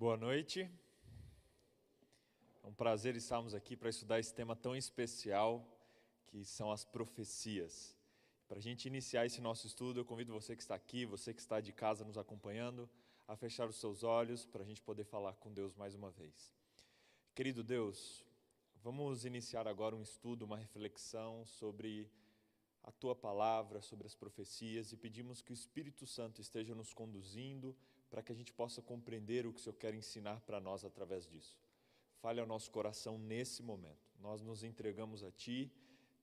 Boa noite. É um prazer estarmos aqui para estudar esse tema tão especial, que são as profecias. Para a gente iniciar esse nosso estudo, eu convido você que está aqui, você que está de casa nos acompanhando, a fechar os seus olhos para a gente poder falar com Deus mais uma vez. Querido Deus, vamos iniciar agora um estudo, uma reflexão sobre a Tua Palavra, sobre as profecias, e pedimos que o Espírito Santo esteja nos conduzindo para que a gente possa compreender o que o Senhor quer ensinar para nós através disso. Fale ao nosso coração nesse momento. Nós nos entregamos a Ti,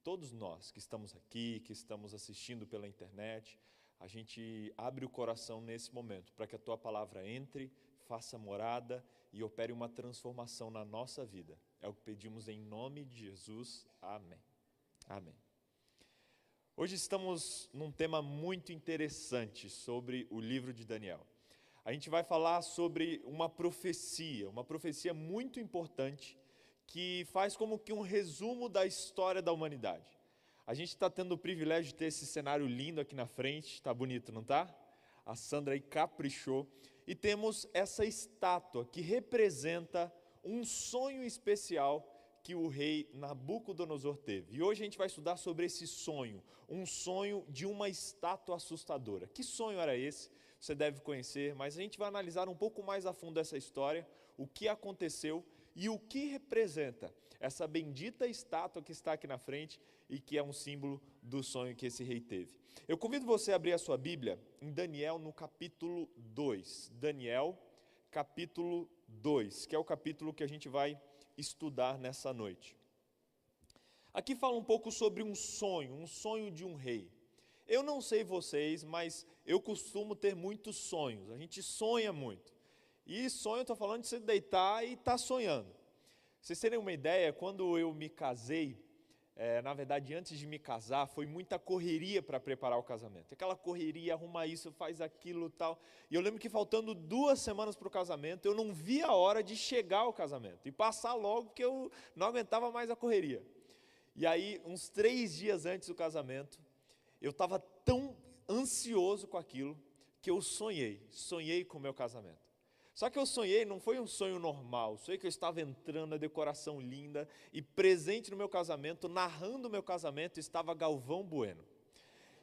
todos nós que estamos aqui, que estamos assistindo pela internet, a gente abre o coração nesse momento para que a Tua Palavra entre, faça morada e opere uma transformação na nossa vida. É o que pedimos em nome de Jesus. Amém. Amém. Hoje estamos num tema muito interessante sobre o livro de Daniel. A gente vai falar sobre uma profecia muito importante, que faz como que um resumo da história da humanidade. A gente está tendo o privilégio de ter esse cenário lindo aqui na frente, está bonito, não está? A Sandra aí caprichou. E temos essa estátua que representa um sonho especial que o rei Nabucodonosor teve. E hoje a gente vai estudar sobre esse sonho, um sonho de uma estátua assustadora. Que sonho era esse? Você deve conhecer, mas a gente vai analisar um pouco mais a fundo essa história, o que aconteceu e o que representa essa bendita estátua que está aqui na frente e que é um símbolo do sonho que esse rei teve. Eu convido você a abrir a sua Bíblia em Daniel no capítulo 2. Daniel, capítulo 2, que é o capítulo que a gente vai estudar nessa noite. Aqui fala um pouco sobre um sonho de um rei. Eu não sei vocês, mas eu costumo ter muitos sonhos. A gente sonha muito. E sonho, estou falando de você deitar e estar sonhando. Pra vocês terem uma ideia, quando eu me casei, na verdade, antes de me casar, foi muita correria para preparar o casamento. Aquela correria, arruma isso, faz aquilo e tal. E eu lembro que faltando 2 semanas para o casamento, eu não via a hora de chegar ao casamento. E passar logo, porque eu não aguentava mais a correria. E aí, uns 3 dias antes do casamento, eu estava tão ansioso com aquilo que eu sonhei com o meu casamento. Só que eu sonhei, não foi um sonho normal, sonhei que eu estava entrando, a decoração linda, e presente no meu casamento, narrando o meu casamento, estava Galvão Bueno.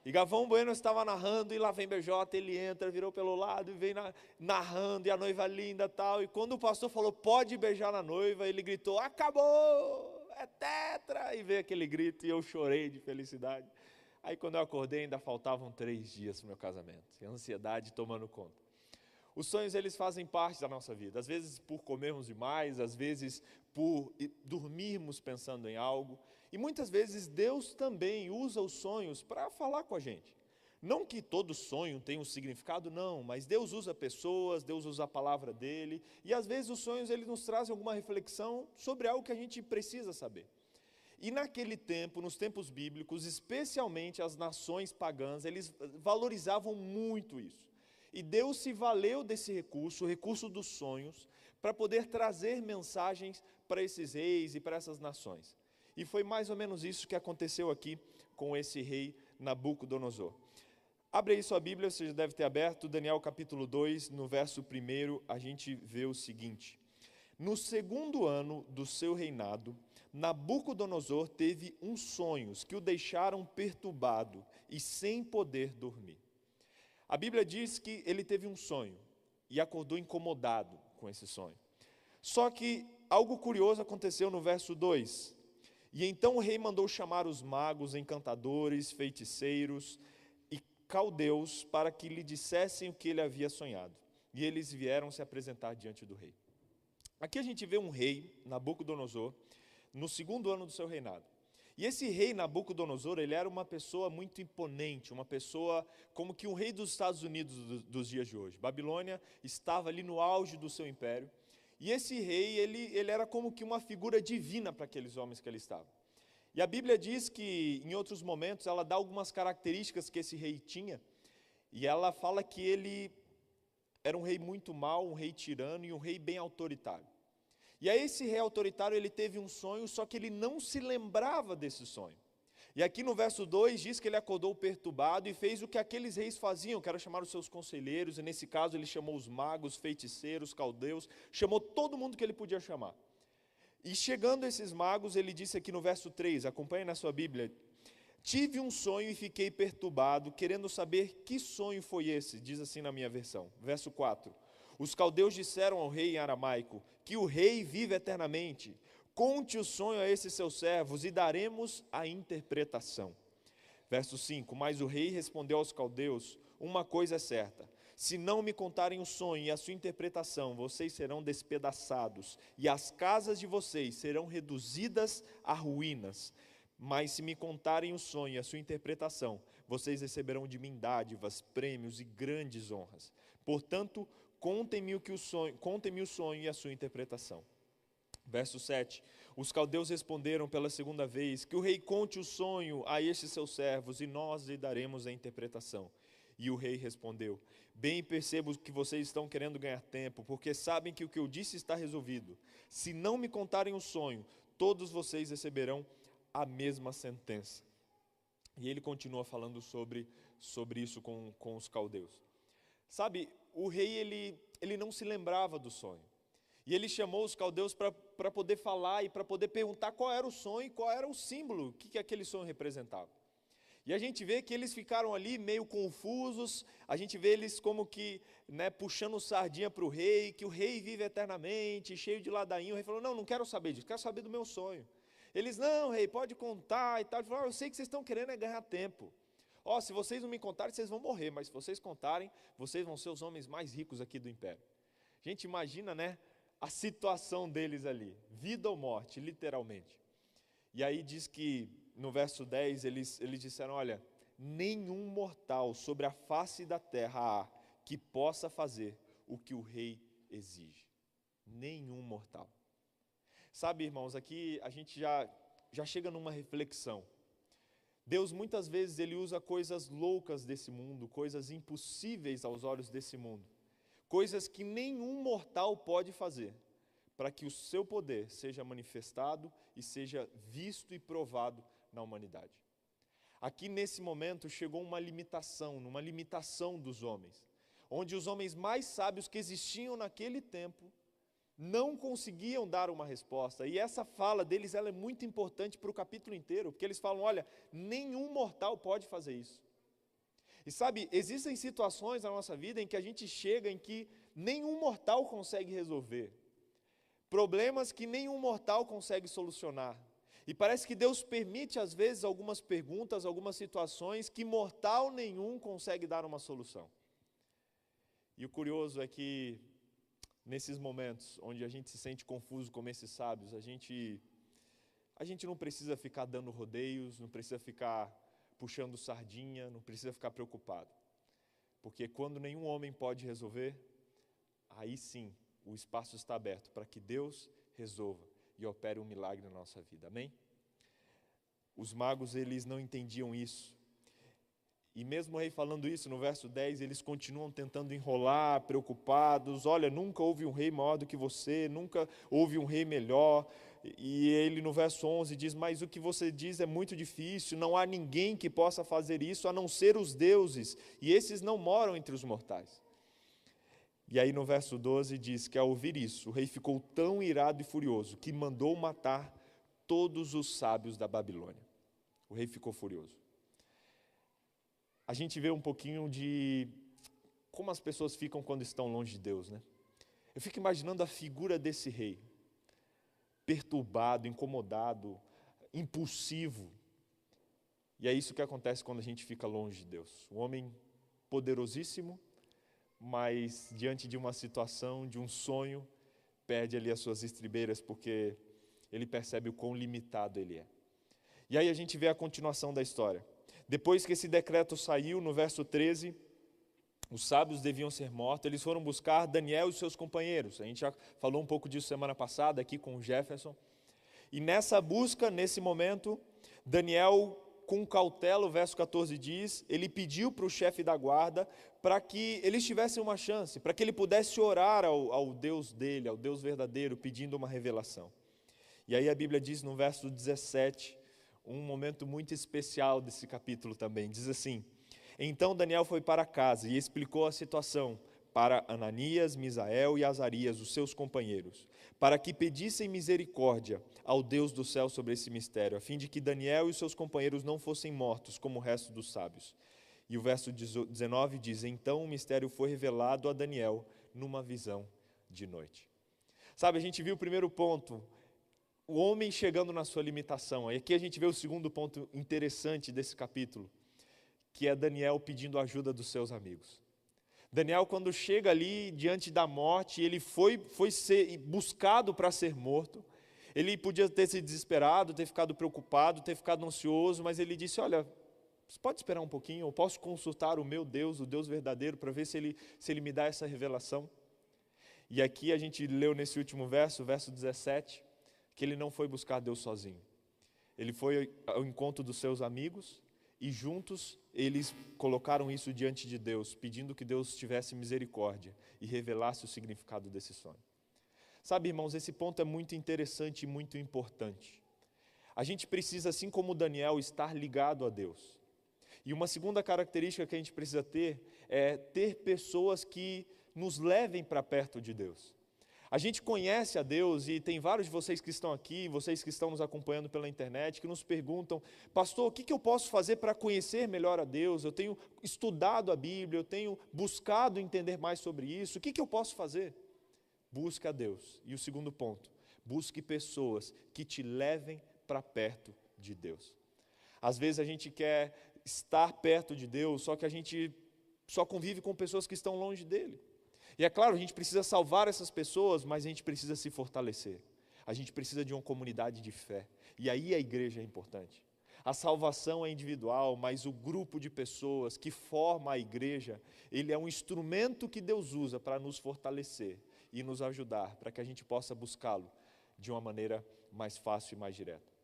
E Galvão Bueno estava narrando, e lá vem BJ, ele entra, virou pelo lado, e vem narrando, e a noiva linda e tal, e quando o pastor falou, pode beijar na noiva, ele gritou, acabou, é tetra, e veio aquele grito, e eu chorei de felicidade. Aí quando eu acordei ainda faltavam 3 dias para o meu casamento, e a ansiedade tomando conta. Os sonhos eles fazem parte da nossa vida, às vezes por comermos demais, às vezes por dormirmos pensando em algo. E muitas vezes Deus também usa os sonhos para falar com a gente. Não que todo sonho tenha um significado, não, mas Deus usa pessoas, Deus usa a palavra dEle. E às vezes os sonhos eles nos trazem alguma reflexão sobre algo que a gente precisa saber. E naquele tempo, nos tempos bíblicos, especialmente as nações pagãs, eles valorizavam muito isso. E Deus se valeu desse recurso, o recurso dos sonhos, para poder trazer mensagens para esses reis e para essas nações. E foi mais ou menos isso que aconteceu aqui com esse rei Nabucodonosor. Abre aí sua Bíblia, você já deve ter aberto, Daniel capítulo 2, no verso 1, a gente vê o seguinte. No 2º ano do seu reinado, Nabucodonosor teve uns sonhos que o deixaram perturbado e sem poder dormir. A Bíblia diz que ele teve um sonho e acordou incomodado com esse sonho. Só que algo curioso aconteceu no verso 2. E então o rei mandou chamar os magos, encantadores, feiticeiros e caldeus para que lhe dissessem o que ele havia sonhado. E eles vieram se apresentar diante do rei. Aqui a gente vê um rei, Nabucodonosor, no 2º ano do seu reinado. E esse rei Nabucodonosor, ele era uma pessoa muito imponente, uma pessoa como que um rei dos Estados Unidos dos dias de hoje. Babilônia estava ali no auge do seu império. E esse rei, ele era como que uma figura divina para aqueles homens que ele estava. E a Bíblia diz que, em outros momentos, ela dá algumas características que esse rei tinha. E ela fala que ele era um rei muito mau, um rei tirano e um rei bem autoritário. E aí esse rei autoritário, ele teve um sonho, só que ele não se lembrava desse sonho. E aqui no verso 2 diz que ele acordou perturbado e fez o que aqueles reis faziam, que era chamar os seus conselheiros, e nesse caso ele chamou os magos, feiticeiros, caldeus, chamou todo mundo que ele podia chamar. E chegando esses magos, ele disse aqui no verso 3, acompanhe na sua Bíblia: tive um sonho e fiquei perturbado, querendo saber que sonho foi esse, diz assim na minha versão. Verso 4, os caldeus disseram ao rei em aramaico, que o rei vive eternamente. Conte o sonho a esses seus servos e daremos a interpretação. Verso 5, mas o rei respondeu aos caldeus, uma coisa é certa, se não me contarem o sonho e a sua interpretação, vocês serão despedaçados, e as casas de vocês serão reduzidas a ruínas. Mas se me contarem o sonho e a sua interpretação, vocês receberão de mim dádivas, prêmios e grandes honras. Portanto, contem-me o sonho e a sua interpretação. Verso 7, os caldeus responderam pela segunda vez, que o rei conte o sonho a estes seus servos, e nós lhe daremos a interpretação. E o rei respondeu, bem percebo que vocês estão querendo ganhar tempo, porque sabem que o que eu disse está resolvido. Se não me contarem o sonho, todos vocês receberão a mesma sentença. E ele continua falando sobre isso com os caldeus. Sabe, o rei ele não se lembrava do sonho. E ele chamou os caldeus para poder falar e para poder perguntar qual era o sonho e qual era o símbolo, o que aquele sonho representava. E a gente vê que eles ficaram ali meio confusos, a gente vê eles como que puxando sardinha para o rei, que o rei vive eternamente, cheio de ladainha. O rei falou, não quero saber disso, quero saber do meu sonho. Eles, não, rei, pode contar e tal. Ele falou, eu sei que vocês estão querendo é ganhar tempo. Se vocês não me contarem, vocês vão morrer, mas se vocês contarem, vocês vão ser os homens mais ricos aqui do império. A gente imagina, a situação deles ali, vida ou morte, literalmente. E aí diz que, no verso 10, eles disseram, olha, nenhum mortal sobre a face da terra há que possa fazer o que o rei exige. Nenhum mortal. Sabe, irmãos, aqui a gente já chega numa reflexão. Deus muitas vezes ele usa coisas loucas desse mundo, coisas impossíveis aos olhos desse mundo, coisas que nenhum mortal pode fazer, para que o seu poder seja manifestado e seja visto e provado na humanidade. Aqui nesse momento chegou uma limitação dos homens, onde os homens mais sábios que existiam naquele tempo não conseguiam dar uma resposta, e essa fala deles ela é muito importante para o capítulo inteiro, porque eles falam, olha, nenhum mortal pode fazer isso. E sabe, existem situações na nossa vida em que a gente chega em que nenhum mortal consegue resolver, problemas que nenhum mortal consegue solucionar, e parece que Deus permite às vezes algumas perguntas, algumas situações que mortal nenhum consegue dar uma solução. E o curioso é que nesses momentos onde a gente se sente confuso como esses sábios, a gente não precisa ficar dando rodeios, não precisa ficar puxando sardinha, não precisa ficar preocupado. Porque quando nenhum homem pode resolver, aí sim o espaço está aberto para que Deus resolva e opere um milagre na nossa vida. Amém? Os magos, eles não entendiam isso. E mesmo o rei falando isso, no verso 10, eles continuam tentando enrolar, preocupados. Olha, nunca houve um rei maior do que você, nunca houve um rei melhor. E ele no verso 11 diz, mas o que você diz é muito difícil, não há ninguém que possa fazer isso, a não ser os deuses, e esses não moram entre os mortais. E aí no verso 12 diz que ao ouvir isso, o rei ficou tão irado e furioso, que mandou matar todos os sábios da Babilônia. O rei ficou furioso. A gente vê um pouquinho de como as pessoas ficam quando estão longe de Deus, Eu fico imaginando a figura desse rei, perturbado, incomodado, impulsivo. E é isso que acontece quando a gente fica longe de Deus. Um homem poderosíssimo, mas diante de uma situação, de um sonho, perde ali as suas estribeiras, porque ele percebe o quão limitado ele é. E aí a gente vê a continuação da história. Depois que esse decreto saiu, no verso 13, os sábios deviam ser mortos, eles foram buscar Daniel e seus companheiros. A gente já falou um pouco disso semana passada aqui com o Jefferson. E nessa busca, nesse momento, Daniel, com cautela, o verso 14 diz, ele pediu para o chefe da guarda para que eles tivessem uma chance, para que ele pudesse orar ao Deus dele, ao Deus verdadeiro, pedindo uma revelação. E aí a Bíblia diz no verso 17, um momento muito especial desse capítulo também. Diz assim: então Daniel foi para casa e explicou a situação para Ananias, Misael e Azarias, os seus companheiros, para que pedissem misericórdia ao Deus do céu sobre esse mistério, a fim de que Daniel e os seus companheiros não fossem mortos como o resto dos sábios. E o verso 19 diz: então o mistério foi revelado a Daniel numa visão de noite. Sabe, a gente viu o primeiro ponto, o homem chegando na sua limitação. E aqui a gente vê o segundo ponto interessante desse capítulo, que é Daniel pedindo ajuda dos seus amigos. Daniel, quando chega ali diante da morte, ele foi ser buscado para ser morto. Ele podia ter se desesperado, ter ficado preocupado, ter ficado ansioso, mas ele disse: olha, você pode esperar um pouquinho, eu posso consultar o meu Deus, o Deus verdadeiro, para ver se ele me dá essa revelação. E aqui a gente leu nesse último verso, o verso 17, que ele não foi buscar Deus sozinho. Ele foi ao encontro dos seus amigos e juntos eles colocaram isso diante de Deus, pedindo que Deus tivesse misericórdia e revelasse o significado desse sonho. Sabe, irmãos, esse ponto é muito interessante e muito importante. A gente precisa, assim como Daniel, estar ligado a Deus. E uma segunda característica que a gente precisa ter é ter pessoas que nos levem para perto de Deus. A gente conhece a Deus e tem vários de vocês que estão aqui, vocês que estão nos acompanhando pela internet, que nos perguntam: pastor, o que eu posso fazer para conhecer melhor a Deus? Eu tenho estudado a Bíblia, eu tenho buscado entender mais sobre isso, o que eu posso fazer? Busque a Deus. E o segundo ponto, busque pessoas que te levem para perto de Deus. Às vezes a gente quer estar perto de Deus, só que a gente só convive com pessoas que estão longe dele. E é claro, a gente precisa salvar essas pessoas, mas a gente precisa se fortalecer. A gente precisa de uma comunidade de fé. E aí a igreja é importante. A salvação é individual, mas o grupo de pessoas que forma a igreja, ele é um instrumento que Deus usa para nos fortalecer e nos ajudar, para que a gente possa buscá-lo de uma maneira mais fácil e mais direta.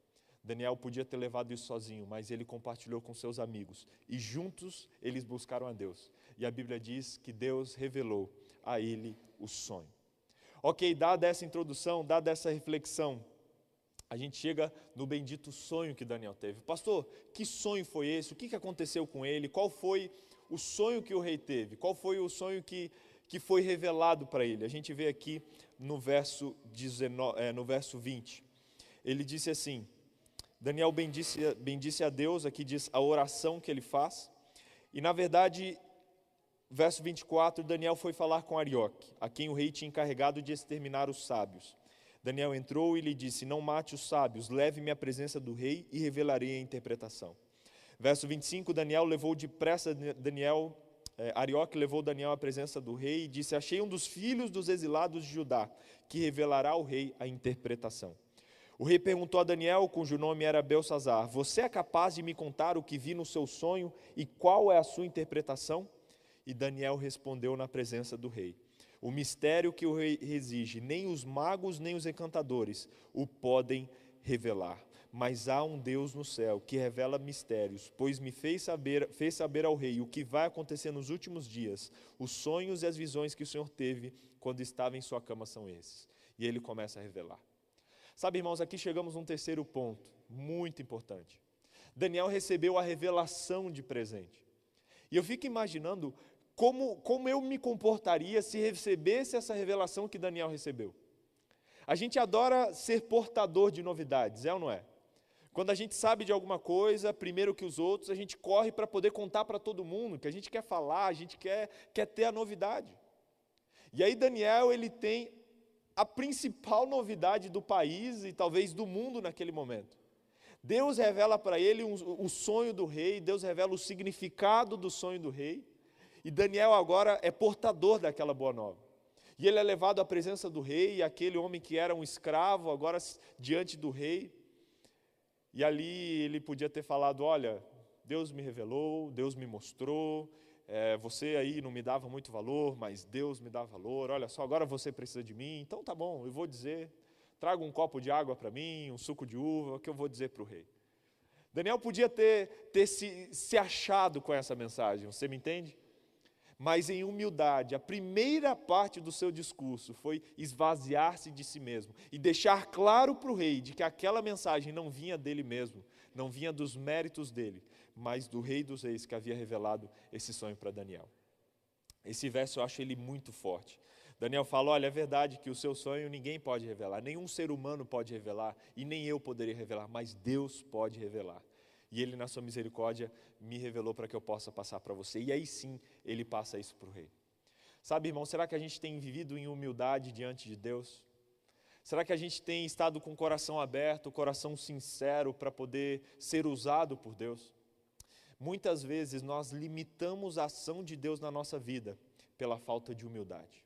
Daniel podia ter levado isso sozinho, mas ele compartilhou com seus amigos. E juntos eles buscaram a Deus. E a Bíblia diz que Deus revelou a ele o sonho. Ok, dada essa introdução, dada essa reflexão, a gente chega no bendito sonho que Daniel teve. Pastor, que sonho foi esse? O que aconteceu com ele? Qual foi o sonho que o rei teve? Qual foi o sonho que foi revelado para ele? A gente vê aqui no verso 20. Ele disse assim: Daniel bendisse a Deus, aqui diz a oração que ele faz. E na verdade, verso 24, Daniel foi falar com Arioque, a quem o rei tinha encarregado de exterminar os sábios. Daniel entrou e lhe disse: não mate os sábios, leve-me à presença do rei e revelarei a interpretação. Verso 25, Arioque levou Daniel à presença do rei e disse: achei um dos filhos dos exilados de Judá, que revelará ao rei a interpretação. O rei perguntou a Daniel, cujo nome era Belsazzar: você é capaz de me contar o que vi no seu sonho e qual é a sua interpretação? E Daniel respondeu na presença do rei: o mistério que o rei exige, nem os magos nem os encantadores o podem revelar. Mas há um Deus no céu que revela mistérios, pois me fez saber ao rei o que vai acontecer nos últimos dias. Os sonhos e as visões que o Senhor teve quando estava em sua cama são esses. E ele começa a revelar. Sabe, irmãos, aqui chegamos num terceiro ponto, muito importante. Daniel recebeu a revelação de presente. E eu fico imaginando como eu me comportaria se recebesse essa revelação que Daniel recebeu. A gente adora ser portador de novidades, é ou não é? Quando a gente sabe de alguma coisa, primeiro que os outros, a gente corre para poder contar para todo mundo, que a gente quer falar, a gente quer ter a novidade. E aí Daniel, ele tem a principal novidade do país e talvez do mundo naquele momento. Deus revela para ele o sonho do rei, Deus revela o significado do sonho do rei, e Daniel agora é portador daquela boa nova. E ele é levado à presença do rei, e aquele homem que era um escravo, agora diante do rei, e ali ele podia ter falado: olha, Deus me revelou, Deus me mostrou, você aí não me dava muito valor, mas Deus me dá valor, olha só, agora você precisa de mim, então tá bom, eu vou dizer, traga um copo de água para mim, um suco de uva, que eu vou dizer para o rei. Daniel podia ter se achado com essa mensagem, você me entende? Mas em humildade, a primeira parte do seu discurso foi esvaziar-se de si mesmo e deixar claro para o rei de que aquela mensagem não vinha dele mesmo, não vinha dos méritos dele, mas do Rei dos Reis que havia revelado esse sonho para Daniel. Esse verso eu acho ele muito forte. Daniel fala, olha, é verdade que o seu sonho ninguém pode revelar, nenhum ser humano pode revelar, e nem eu poderia revelar, mas Deus pode revelar. E Ele, na sua misericórdia, me revelou para que eu possa passar para você. E aí sim, Ele passa isso para o rei. Sabe, irmão, será que a gente tem vivido em humildade diante de Deus? Será que a gente tem estado com o coração aberto, o coração sincero para poder ser usado por Deus? Muitas vezes nós limitamos a ação de Deus na nossa vida pela falta de humildade.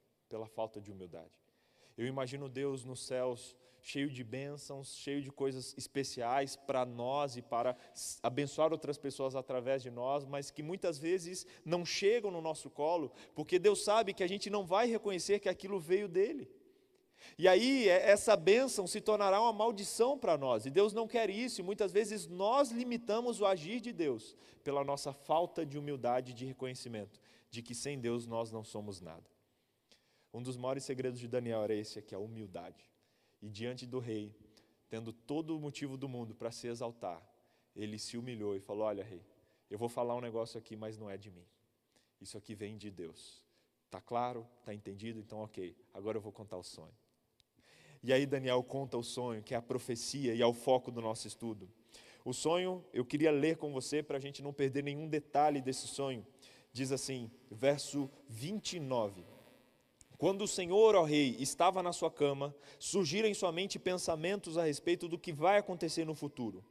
Eu imagino Deus nos céus cheio de bênçãos, cheio de coisas especiais para nós e para abençoar outras pessoas através de nós, mas que muitas vezes não chegam no nosso colo, porque Deus sabe que a gente não vai reconhecer que aquilo veio dele. E aí essa bênção se tornará uma maldição para nós, e Deus não quer isso, e muitas vezes nós limitamos o agir de Deus pela nossa falta de humildade e de reconhecimento, de que sem Deus nós não somos nada. Um dos maiores segredos de Daniel era esse aqui, a humildade. E diante do rei, tendo todo o motivo do mundo para se exaltar, ele se humilhou e falou, olha rei, eu vou falar um negócio aqui, mas não é de mim. Isso aqui vem de Deus. Está claro? Está entendido? Então ok, agora eu vou contar o sonho. E aí Daniel conta o sonho, que é a profecia e é o foco do nosso estudo. O sonho, eu queria ler com você para a gente não perder nenhum detalhe desse sonho. Diz assim, verso 29. Quando o Senhor, ó rei, estava na sua cama, surgiram em sua mente pensamentos a respeito do que vai acontecer no futuro.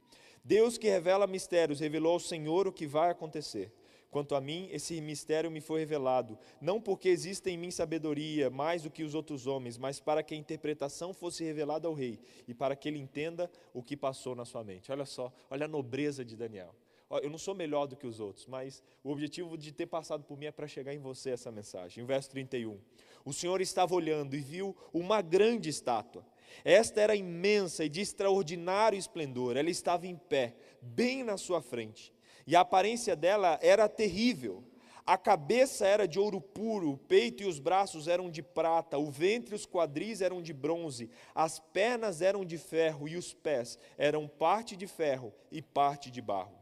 Deus que revela mistérios revelou ao Senhor o que vai acontecer. Quanto a mim, esse mistério me foi revelado, não porque existe em mim sabedoria mais do que os outros homens, mas para que a interpretação fosse revelada ao rei e para que ele entenda o que passou na sua mente. Olha só, olha a nobreza de Daniel. Eu não sou melhor do que os outros, mas o objetivo de ter passado por mim é para chegar em você essa mensagem. Em verso 31, o Senhor estava olhando e viu uma grande estátua. Esta era imensa e de extraordinário esplendor. Ela estava em pé, bem na sua frente. E a aparência dela era terrível. A cabeça era de ouro puro, o peito e os braços eram de prata, o ventre e os quadris eram de bronze, as pernas eram de ferro e os pés eram parte de ferro e parte de barro.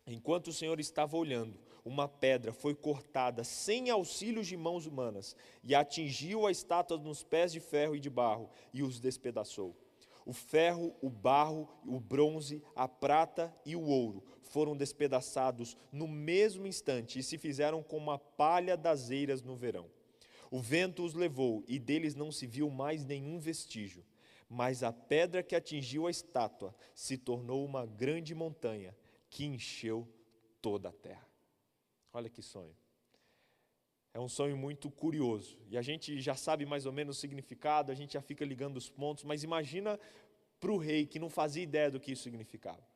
Enquanto o Senhor estava olhando, uma pedra foi cortada sem auxílio de mãos humanas e atingiu a estátua nos pés de ferro e de barro e os despedaçou. O ferro, o barro, o bronze, a prata e o ouro foram despedaçados no mesmo instante e se fizeram como a palha das eiras no verão. O vento os levou e deles não se viu mais nenhum vestígio. Mas a pedra que atingiu a estátua se tornou uma grande montanha que encheu toda a terra. Olha que sonho. É um sonho muito curioso. E a gente já sabe mais ou menos o significado, a gente já fica ligando os pontos, mas imagina para o rei que não fazia ideia do que isso significava.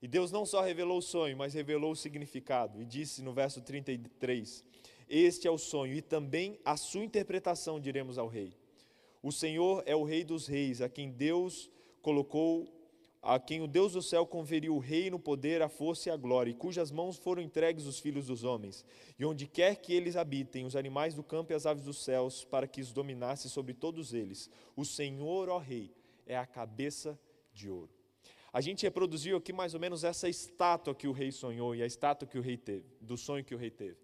E Deus não só revelou o sonho, mas revelou o significado. E disse no verso 33, este é o sonho e também a sua interpretação diremos ao rei. O Senhor é o Rei dos reis, a quem o Deus do céu conferiu o reino, o poder, a força e a glória, e cujas mãos foram entregues os filhos dos homens. E onde quer que eles habitem, os animais do campo e as aves dos céus, para que os dominasse sobre todos eles. O Senhor, ó Rei, é a cabeça de ouro. A gente reproduziu aqui mais ou menos essa estátua que o rei sonhou e a estátua que o rei teve, do sonho que o rei teve.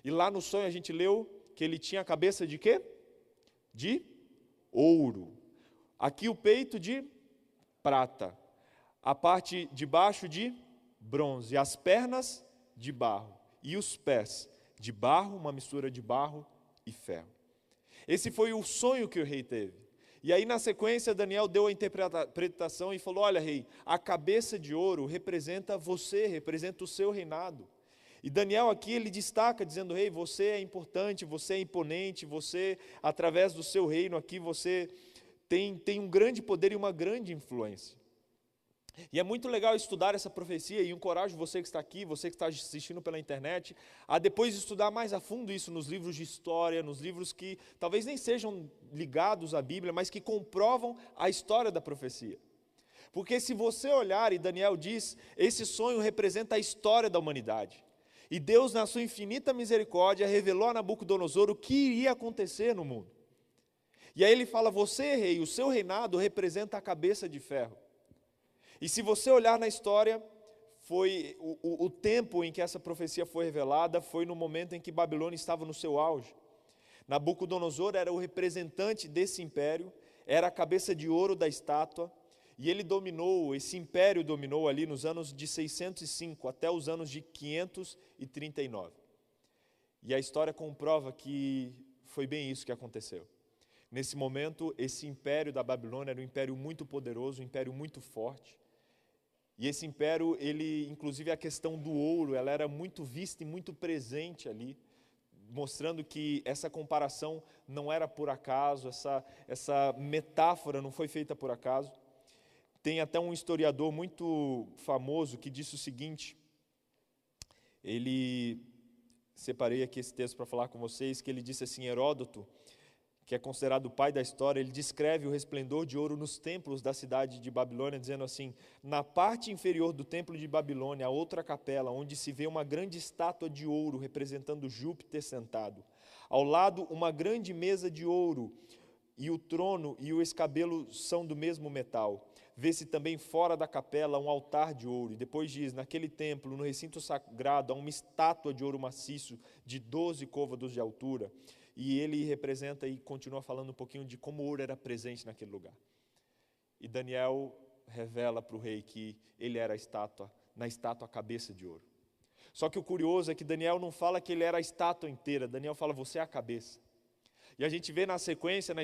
E lá no sonho a gente leu que ele tinha a cabeça de quê? De ouro. Aqui o peito de prata. A parte de baixo de bronze, as pernas de barro e os pés de barro, uma mistura de barro e ferro. Esse foi o sonho que o rei teve. E aí na sequência Daniel deu a interpretação e falou, olha rei, a cabeça de ouro representa você, representa o seu reinado. E Daniel aqui ele destaca dizendo, rei, você é importante, você é imponente, você através do seu reino aqui você tem um grande poder e uma grande influência. E é muito legal estudar essa profecia e encorajo você que está aqui, você que está assistindo pela internet, a depois estudar mais a fundo isso nos livros de história, nos livros que talvez nem sejam ligados à Bíblia, mas que comprovam a história da profecia. Porque se você olhar, e Daniel diz, esse sonho representa a história da humanidade. E Deus, na sua infinita misericórdia, revelou a Nabucodonosor o que iria acontecer no mundo. E aí ele fala, você, rei, o seu reinado representa a cabeça de ferro. E se você olhar na história, foi o tempo em que essa profecia foi revelada foi no momento em que Babilônia estava no seu auge. Nabucodonosor era o representante desse império, era a cabeça de ouro da estátua, e esse império dominou ali nos anos de 605 até os anos de 539. E a história comprova que foi bem isso que aconteceu. Nesse momento, esse império da Babilônia era um império muito poderoso, um império muito forte. E esse império, inclusive a questão do ouro, ela era muito vista e muito presente ali, mostrando que essa comparação não era por acaso, essa metáfora não foi feita por acaso. Tem até um historiador muito famoso que disse o seguinte, separei aqui esse texto para falar com vocês, que ele disse assim, Heródoto, que é considerado o pai da história, ele descreve o resplendor de ouro nos templos da cidade de Babilônia, dizendo assim, na parte inferior do templo de Babilônia, a outra capela, onde se vê uma grande estátua de ouro representando Júpiter sentado. Ao lado, uma grande mesa de ouro, e o trono e o escabelo são do mesmo metal. Vê-se também fora da capela um altar de ouro. E depois diz, naquele templo, no recinto sagrado, há uma estátua de ouro maciço de 12 côvados de altura. E ele representa e continua falando um pouquinho de como o ouro era presente naquele lugar. E Daniel revela para o rei que ele era na estátua cabeça de ouro. Só que o curioso é que Daniel não fala que ele era a estátua inteira, Daniel fala, você é a cabeça. E a gente vê na sequência, na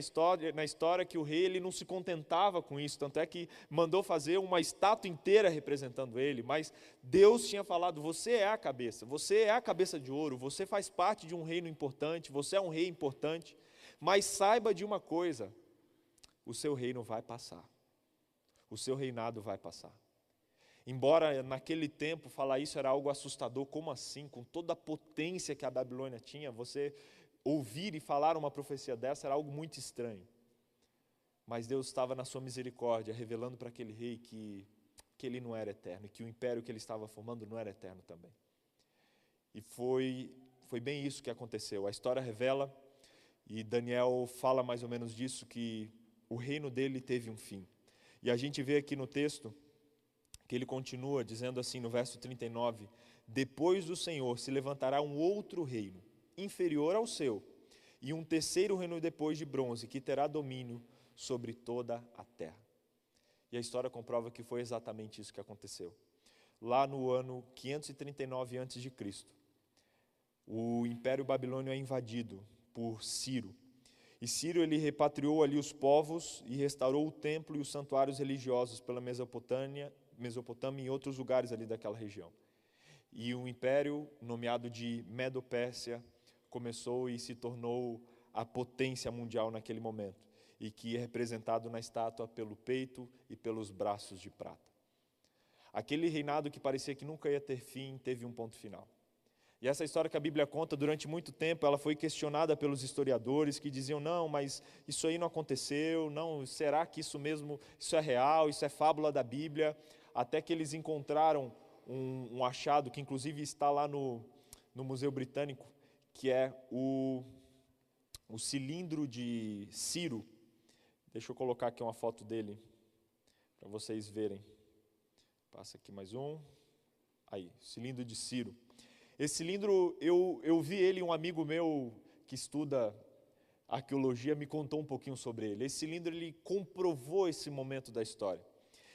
história que o rei ele não se contentava com isso, tanto é que mandou fazer uma estátua inteira representando ele, mas Deus tinha falado, você é a cabeça de ouro, você faz parte de um reino importante, você é um rei importante, mas saiba de uma coisa, o seu reino vai passar, o seu reinado vai passar. Embora naquele tempo falar isso era algo assustador, como assim? Com toda a potência que a Babilônia tinha, você ouvir e falar uma profecia dessa era algo muito estranho. Mas Deus estava na sua misericórdia, revelando para aquele rei que ele não era eterno, e que o império que ele estava formando não era eterno também. E foi bem isso que aconteceu. A história revela, e Daniel fala mais ou menos disso, que o reino dele teve um fim. E a gente vê aqui no texto, que ele continua dizendo assim no verso 39, depois do Senhor se levantará um outro reino, inferior ao seu, e um terceiro reino depois de bronze, que terá domínio sobre toda a terra. E a história comprova que foi exatamente isso que aconteceu. Lá no ano 539 a.C., o Império Babilônio é invadido por Ciro. E Ciro ele repatriou ali os povos e restaurou o templo e os santuários religiosos pela Mesopotâmia e outros lugares ali daquela região. E o império, nomeado de Medo-Pérsia, começou e se tornou a potência mundial naquele momento, e que é representado na estátua pelo peito e pelos braços de prata. Aquele reinado que parecia que nunca ia ter fim, teve um ponto final. E essa história que a Bíblia conta, durante muito tempo, ela foi questionada pelos historiadores que diziam, não, mas isso aí não aconteceu, não, será que isso é real, isso é fábula da Bíblia? Até que eles encontraram um achado que inclusive está lá no Museu Britânico, que é o cilindro de Ciro. Deixa eu colocar aqui uma foto dele, para vocês verem. Passa aqui mais um. Aí, cilindro de Ciro. Esse cilindro, eu vi ele, um amigo meu que estuda arqueologia, me contou um pouquinho sobre ele. Esse cilindro, ele comprovou esse momento da história.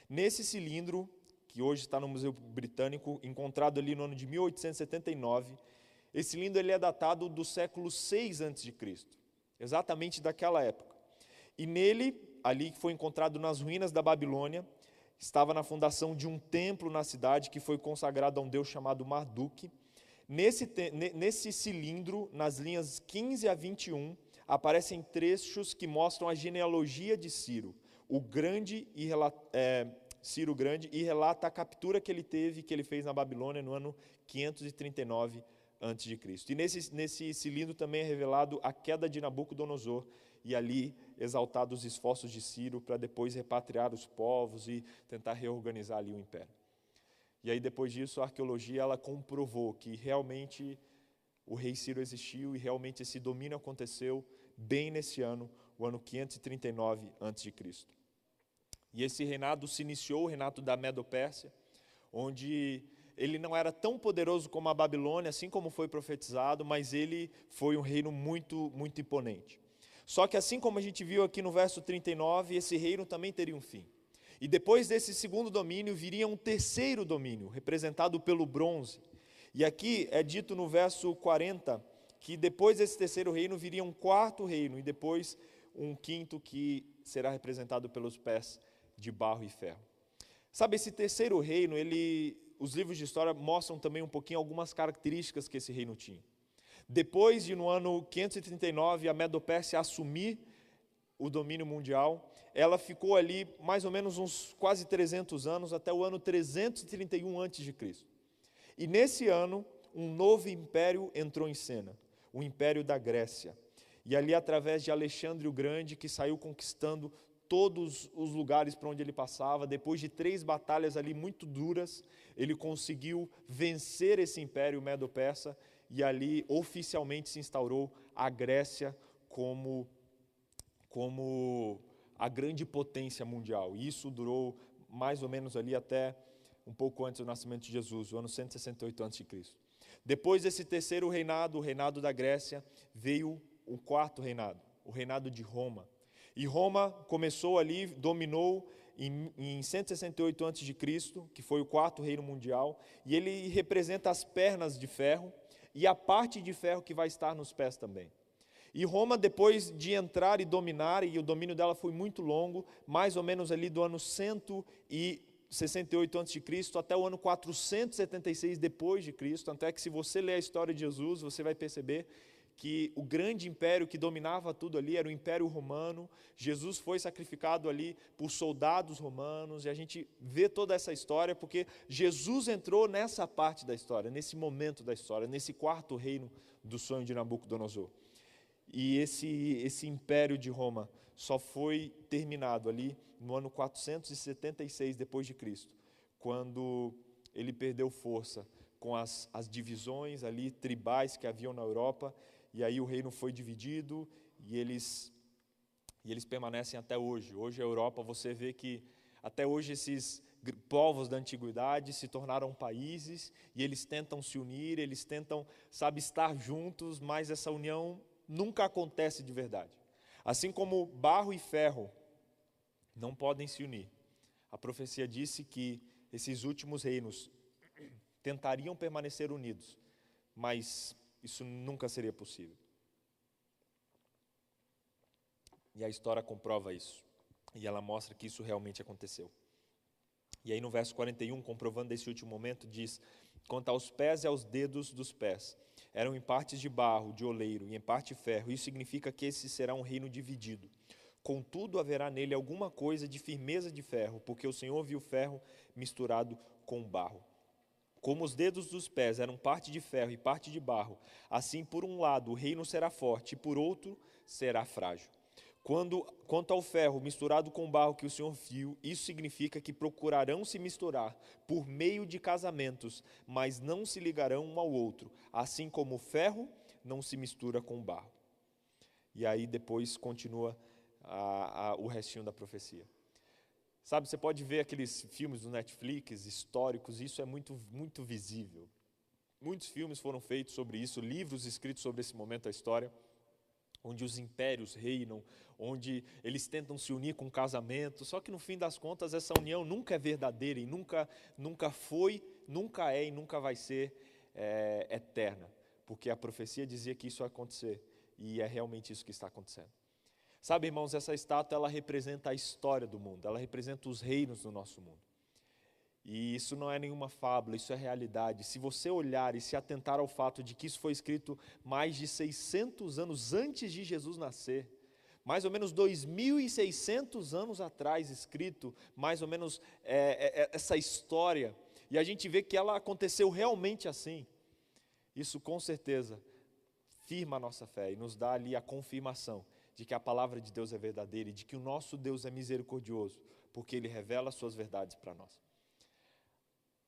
Nesse cilindro, que hoje está no Museu Britânico, encontrado ali no ano de 1879, esse cilindro ele é datado do século 6 a.C., exatamente daquela época. E nele, ali que foi encontrado nas ruínas da Babilônia, estava na fundação de um templo na cidade que foi consagrado a um deus chamado Marduk. Nesse cilindro, nas linhas 15 a 21, aparecem trechos que mostram a genealogia de Ciro, Ciro Grande, e relata a captura que ele teve, que ele fez na Babilônia no ano 539 a.C. E nesse cilindro também é revelado a queda de Nabucodonosor, e ali exaltados os esforços de Ciro para depois repatriar os povos e tentar reorganizar ali o império. E aí depois disso a arqueologia ela comprovou que realmente o rei Ciro existiu e realmente esse domínio aconteceu bem nesse ano, o ano 539 a.C. E esse reinado se iniciou, o reinado da Medo-Pérsia, onde ele não era tão poderoso como a Babilônia, assim como foi profetizado, mas ele foi um reino muito, muito imponente. Só que assim como a gente viu aqui no verso 39, esse reino também teria um fim. E depois desse segundo domínio, viria um terceiro domínio, representado pelo bronze. E aqui é dito no verso 40, que depois desse terceiro reino viria um quarto reino, e depois um quinto que será representado pelos pés de barro e ferro. Sabe, esse terceiro reino, os livros de história mostram também um pouquinho algumas características que esse reino tinha. Depois de, no ano 539, a Medo-Pérsia assumir o domínio mundial, ela ficou ali mais ou menos uns quase 300 anos, até o ano 331 a.C. E nesse ano, um novo império entrou em cena, o Império da Grécia. E ali, através de Alexandre o Grande, que saiu conquistando todos os lugares para onde ele passava, depois de 3 batalhas ali muito duras, ele conseguiu vencer esse império medo-persa, e ali oficialmente se instaurou a Grécia como a grande potência mundial. E isso durou mais ou menos ali até um pouco antes do nascimento de Jesus, o ano 168 a.C. Depois desse terceiro reinado, o reinado da Grécia, veio o quarto reinado, o reinado de Roma. E Roma começou ali, dominou em 168 a.C., que foi o quarto reino mundial, e ele representa as pernas de ferro e a parte de ferro que vai estar nos pés também. E Roma, depois de entrar e dominar, e o domínio dela foi muito longo, mais ou menos ali do ano 168 a.C. até o ano 476 depois de Cristo, até que se você ler a história de Jesus, você vai perceber que o grande império que dominava tudo ali era o Império Romano. Jesus foi sacrificado ali por soldados romanos, e a gente vê toda essa história porque Jesus entrou nessa parte da história, nesse momento da história, nesse quarto reino do sonho de Nabucodonosor. E esse império de Roma só foi terminado ali no ano 476 depois de Cristo, quando ele perdeu força com as divisões ali tribais que haviam na Europa, e aí o reino foi dividido e eles permanecem até hoje. Hoje a Europa, você vê que até hoje esses povos da antiguidade se tornaram países e eles tentam se unir, eles tentam, estar juntos, mas essa união nunca acontece de verdade. Assim como barro e ferro não podem se unir, a profecia disse que esses últimos reinos tentariam permanecer unidos, mas isso nunca seria possível. E a história comprova isso, e ela mostra que isso realmente aconteceu. E aí no verso 41, comprovando esse último momento, diz: quanto aos pés e aos dedos dos pés, eram em partes de barro, de oleiro, e em parte de ferro. Isso significa que esse será um reino dividido. Contudo, haverá nele alguma coisa de firmeza de ferro, porque o Senhor viu o ferro misturado com o barro. Como os dedos dos pés eram parte de ferro e parte de barro, assim por um lado o reino será forte, e por outro será frágil. Quanto ao ferro misturado com o barro que o Senhor viu, isso significa que procurarão se misturar por meio de casamentos, mas não se ligarão um ao outro, assim como o ferro não se mistura com o barro. E aí depois continua o restinho da profecia. Sabe, você pode ver aqueles filmes do Netflix, históricos, isso é muito, muito visível. Muitos filmes foram feitos sobre isso, livros escritos sobre esse momento da história, onde os impérios reinam, onde eles tentam se unir com casamento, só que no fim das contas essa união nunca é verdadeira e nunca foi, nunca é e nunca vai ser eterna, porque a profecia dizia que isso ia acontecer, e é realmente isso que está acontecendo. Sabe, irmãos, essa estátua ela representa a história do mundo, ela representa os reinos do nosso mundo. E isso não é nenhuma fábula, isso é realidade. Se você olhar e se atentar ao fato de que isso foi escrito mais de 600 anos antes de Jesus nascer, mais ou menos 2.600 anos atrás escrito, mais ou menos essa história, e a gente vê que ela aconteceu realmente assim, isso com certeza firma a nossa fé e nos dá ali a confirmação de que a palavra de Deus é verdadeira e de que o nosso Deus é misericordioso, porque Ele revela as suas verdades para nós.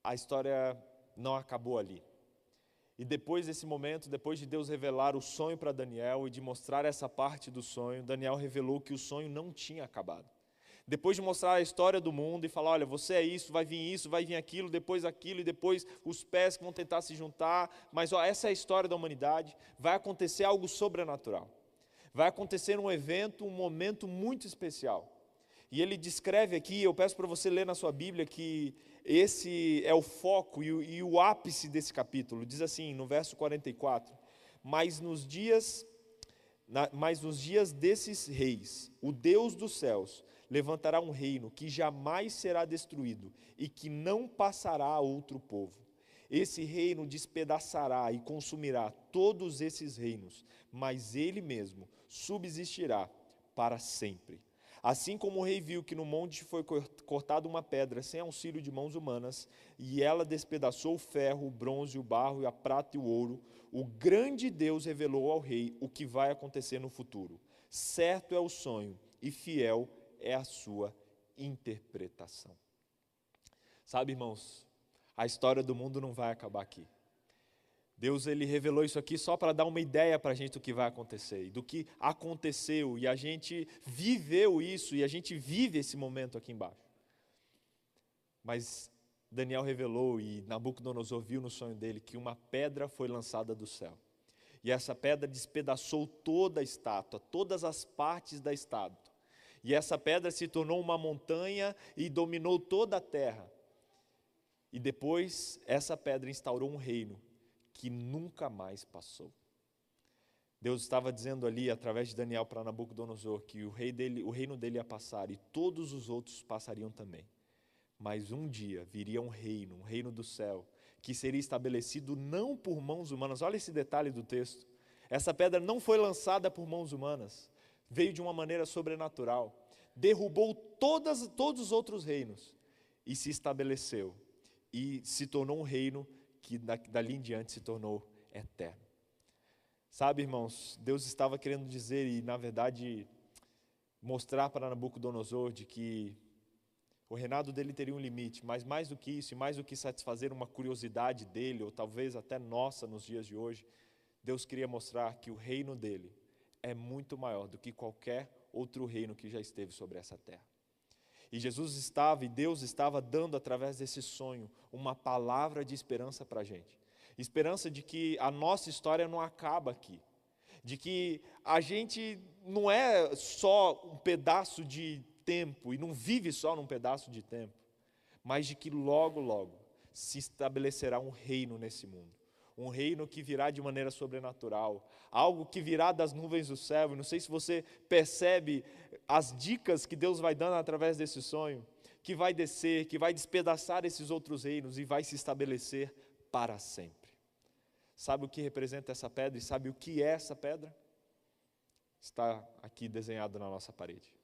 A história não acabou ali. E depois desse momento, depois de Deus revelar o sonho para Daniel e de mostrar essa parte do sonho, Daniel revelou que o sonho não tinha acabado. Depois de mostrar a história do mundo e falar, olha, você é isso, vai vir aquilo, e depois os pés que vão tentar se juntar, mas essa é a história da humanidade, vai acontecer algo sobrenatural. Vai acontecer um evento, um momento muito especial. E ele descreve aqui, eu peço para você ler na sua Bíblia, que esse é o foco e o ápice desse capítulo. Diz assim, no verso 44, mas nos dias desses reis, o Deus dos céus levantará um reino que jamais será destruído e que não passará a outro povo. Esse reino despedaçará e consumirá todos esses reinos, mas ele mesmo subsistirá para sempre. Assim como o rei viu que no monte foi cortada uma pedra sem auxílio de mãos humanas, e ela despedaçou o ferro, o bronze, o barro, a prata e o ouro, o grande Deus revelou ao rei o que vai acontecer no futuro. Certo é o sonho e fiel é a sua interpretação. Sabe, irmãos, a história do mundo não vai acabar aqui. Deus ele revelou isso aqui só para dar uma ideia para a gente do que vai acontecer, e do que aconteceu, e a gente viveu isso, e a gente vive esse momento aqui embaixo. Mas Daniel revelou, e Nabucodonosor viu no sonho dele, que uma pedra foi lançada do céu. E essa pedra despedaçou toda a estátua, todas as partes da estátua. E essa pedra se tornou uma montanha e dominou toda a terra. E depois, essa pedra instaurou um reino que nunca mais passou. Deus estava dizendo ali, através de Daniel para Nabucodonosor, que o reino dele ia passar e todos os outros passariam também. Mas um dia viria um reino do céu, que seria estabelecido não por mãos humanas. Olha esse detalhe do texto. Essa pedra não foi lançada por mãos humanas, veio de uma maneira sobrenatural, derrubou todos os outros reinos e se estabeleceu. E se tornou um reino que dali em diante se tornou eterno. Sabe, irmãos, Deus estava querendo dizer e, na verdade, mostrar para Nabucodonosor de que o reinado dele teria um limite, mas mais do que isso, e mais do que satisfazer uma curiosidade dele, ou talvez até nossa nos dias de hoje, Deus queria mostrar que o reino dele é muito maior do que qualquer outro reino que já esteve sobre essa terra. E Deus estava dando através desse sonho uma palavra de esperança para a gente. Esperança de que a nossa história não acaba aqui. De que a gente não é só um pedaço de tempo e não vive só num pedaço de tempo. Mas de que logo, logo se estabelecerá um reino nesse mundo. Um reino que virá de maneira sobrenatural, algo que virá das nuvens do céu. E não sei se você percebe as dicas que Deus vai dando através desse sonho, que vai descer, que vai despedaçar esses outros reinos e vai se estabelecer para sempre. Sabe o que representa essa pedra e sabe o que é essa pedra? Está aqui desenhado na nossa parede.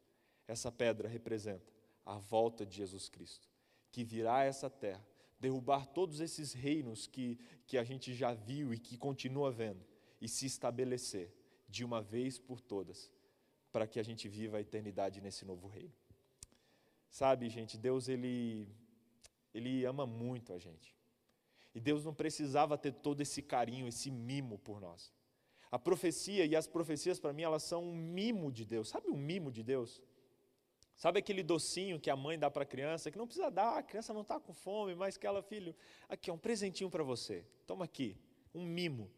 Essa pedra representa a volta de Jesus Cristo, que virá a essa terra, derrubar todos esses reinos que a gente já viu e que continua vendo, e se estabelecer de uma vez por todas, para que a gente viva a eternidade nesse novo reino. Sabe, gente, Deus ele ama muito a gente. E Deus não precisava ter todo esse carinho, esse mimo por nós. A profecia e as profecias para mim, elas são um mimo de Deus. Sabe um mimo de Deus? Sabe aquele docinho que a mãe dá para a criança, que não precisa dar, a criança não está com fome, mas que ela, filho, aqui é um presentinho para você, toma aqui, um mimo.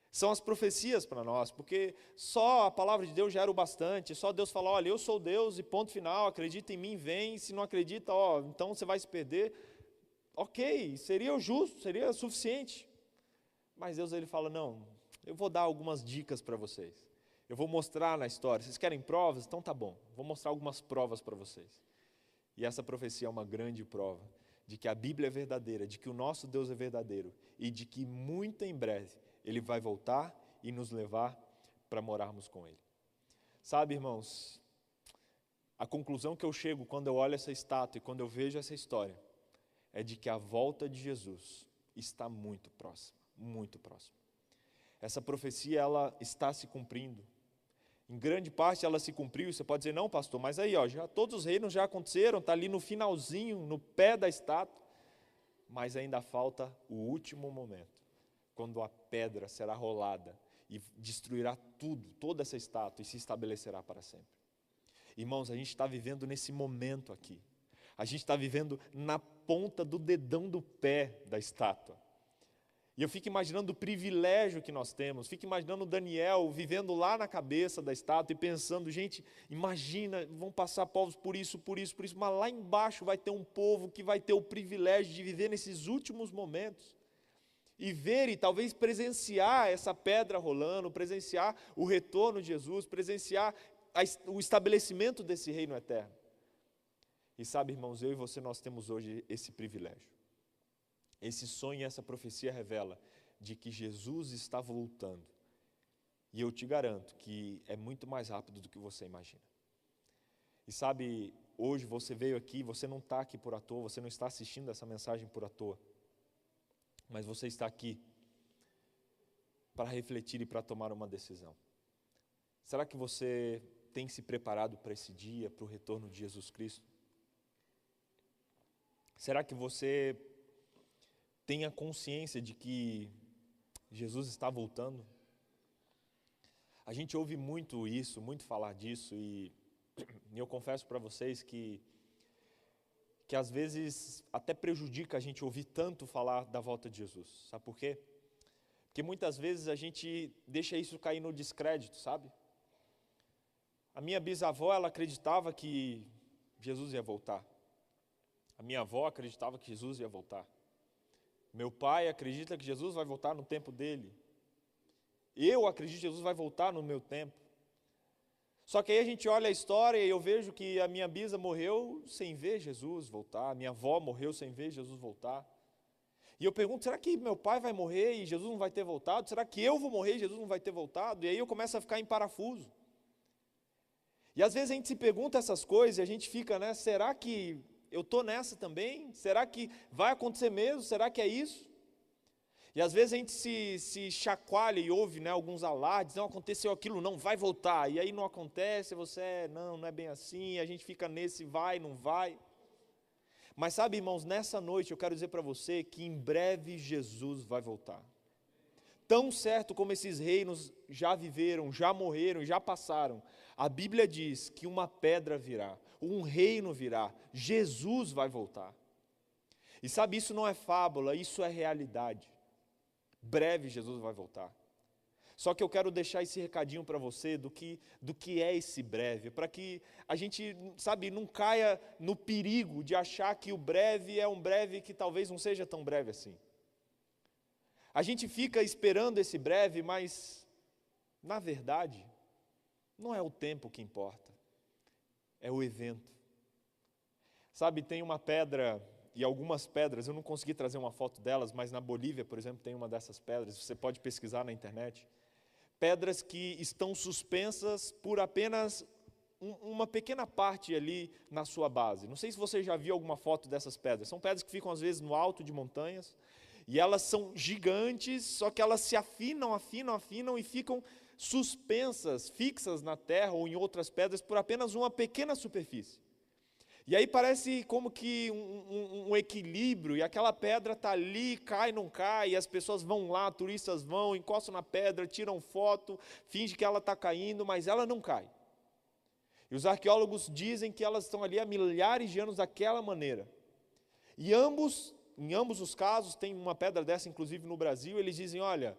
São as profecias para nós, porque só a palavra de Deus já era o bastante, só Deus fala, olha, eu sou Deus e ponto final, acredita em mim, vem, se não acredita, então você vai se perder. Ok, seria justo, seria suficiente. Mas Deus ele fala, não, eu vou dar algumas dicas para vocês. Eu vou mostrar na história. Vocês querem provas? Então tá bom. Vou mostrar algumas provas para vocês. E essa profecia é uma grande prova de que a Bíblia é verdadeira, de que o nosso Deus é verdadeiro e de que muito em breve Ele vai voltar e nos levar para morarmos com Ele. Sabe, irmãos, a conclusão que eu chego quando eu olho essa estátua e quando eu vejo essa história é de que a volta de Jesus está muito próxima, muito próxima. Essa profecia, ela está se cumprindo. Em grande parte ela se cumpriu, você pode dizer, não pastor, mas aí já todos os reinos já aconteceram, está ali no finalzinho, no pé da estátua, mas ainda falta o último momento, quando a pedra será rolada e destruirá tudo, toda essa estátua e se estabelecerá para sempre. Irmãos, a gente está vivendo nesse momento aqui. A gente está vivendo na ponta do dedão do pé da estátua. E eu fico imaginando o privilégio que nós temos, fico imaginando Daniel vivendo lá na cabeça da estátua e pensando, gente, imagina, vão passar povos por isso, mas lá embaixo vai ter um povo que vai ter o privilégio de viver nesses últimos momentos. E ver e talvez presenciar essa pedra rolando, presenciar o retorno de Jesus, presenciar o estabelecimento desse reino eterno. E sabe, irmãos, eu e você, nós temos hoje esse privilégio. Esse sonho e essa profecia revela de que Jesus está voltando. E eu te garanto que é muito mais rápido do que você imagina. E sabe, hoje você veio aqui, você não está aqui por à toa, você não está assistindo essa mensagem por à toa. Mas você está aqui para refletir e para tomar uma decisão. Será que você tem se preparado para esse dia, para o retorno de Jesus Cristo? Será que você tem a consciência de que Jesus está voltando? A gente ouve muito isso, muito falar disso, e eu confesso para vocês que às vezes até prejudica a gente ouvir tanto falar da volta de Jesus. Sabe por quê? Porque muitas vezes a gente deixa isso cair no descrédito, sabe? A minha bisavó, ela acreditava que Jesus ia voltar. A minha avó acreditava que Jesus ia voltar. Meu pai acredita que Jesus vai voltar no tempo dele. Eu acredito que Jesus vai voltar no meu tempo. Só que aí a gente olha a história e eu vejo que a minha bisa morreu sem ver Jesus voltar. A minha avó morreu sem ver Jesus voltar. E eu pergunto, será que meu pai vai morrer e Jesus não vai ter voltado? Será que eu vou morrer e Jesus não vai ter voltado? E aí eu começo a ficar em parafuso. E às vezes a gente se pergunta essas coisas e a gente fica, né, será que eu estou nessa também? Será que vai acontecer mesmo? Será que é isso? E às vezes a gente se chacoalha e ouve, né, alguns alardes, não aconteceu aquilo, não, vai voltar. E aí não acontece, você, não é bem assim, a gente fica nesse vai, não vai. Mas sabe, irmãos, nessa noite eu quero dizer para você que em breve Jesus vai voltar. Tão certo como esses reinos já viveram, já morreram, já passaram, a Bíblia diz que uma pedra virá, um reino virá, Jesus vai voltar. E sabe, isso não é fábula, isso é realidade. Breve Jesus vai voltar. Só que eu quero deixar esse recadinho para você do que é esse breve, para que a gente, sabe, não caia no perigo de achar que o breve é um breve que talvez não seja tão breve assim. A gente fica esperando esse breve, mas, na verdade, não é o tempo que importa, é o evento. Sabe, tem uma pedra, e algumas pedras, eu não consegui trazer uma foto delas, mas na Bolívia, por exemplo, tem uma dessas pedras, você pode pesquisar na internet. Pedras que estão suspensas por apenas uma pequena parte ali na sua base. Não sei se você já viu alguma foto dessas pedras. São pedras que ficam às vezes no alto de montanhas, e elas são gigantes, só que elas se afinam e ficam suspensas, fixas na terra ou em outras pedras por apenas uma pequena superfície. E aí parece como que um equilíbrio, e aquela pedra está ali, cai, não cai, e as pessoas vão lá, turistas vão, encostam na pedra, tiram foto, fingem que ela está caindo, mas ela não cai. E os arqueólogos dizem que elas estão ali há milhares de anos daquela maneira. E em ambos os casos, tem uma pedra dessa inclusive no Brasil, eles dizem, olha,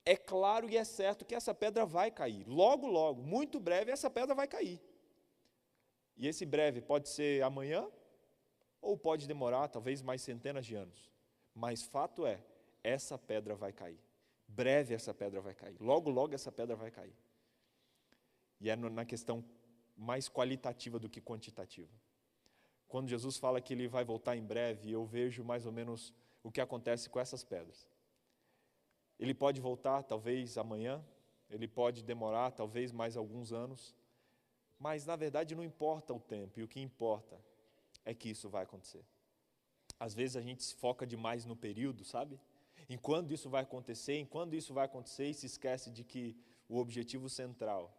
é claro e é certo que essa pedra vai cair, logo, logo, muito breve essa pedra vai cair. E esse breve pode ser amanhã, ou pode demorar talvez mais centenas de anos. Mas fato é, essa pedra vai cair. Breve essa pedra vai cair. Logo, logo essa pedra vai cair. E é na questão mais qualitativa do que quantitativa. Quando Jesus fala que ele vai voltar em breve, eu vejo mais ou menos o que acontece com essas pedras. Ele pode voltar talvez amanhã, ele pode demorar talvez mais alguns anos, mas, na verdade, não importa o tempo, e o que importa é que isso vai acontecer. Às vezes a gente se foca demais no período, sabe? Em quando isso vai acontecer, e se esquece de que o objetivo central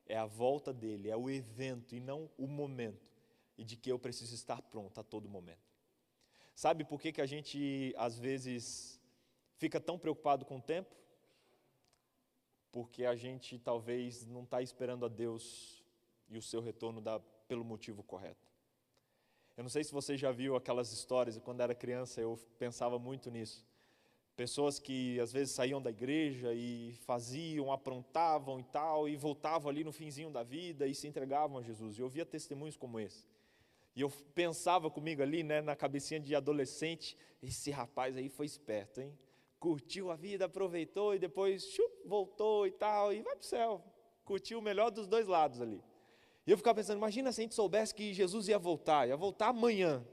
é a volta dele, é o evento e não o momento, e de que eu preciso estar pronto a todo momento. Sabe por que a gente, às vezes, fica tão preocupado com o tempo? Porque a gente talvez não está esperando a Deus e o seu retorno pelo motivo correto. Eu não sei se você já viu aquelas histórias, e quando era criança eu pensava muito nisso. Pessoas que às vezes saíam da igreja e faziam, aprontavam e tal, e voltavam ali no finzinho da vida e se entregavam a Jesus. E eu via testemunhos como esse. E eu pensava comigo ali, né, na cabecinha de adolescente, esse rapaz aí foi esperto, hein? Curtiu a vida, aproveitou e depois voltou e tal, e vai para o céu. Curtiu o melhor dos dois lados ali. E eu ficava pensando, imagina se a gente soubesse que Jesus ia voltar amanhã.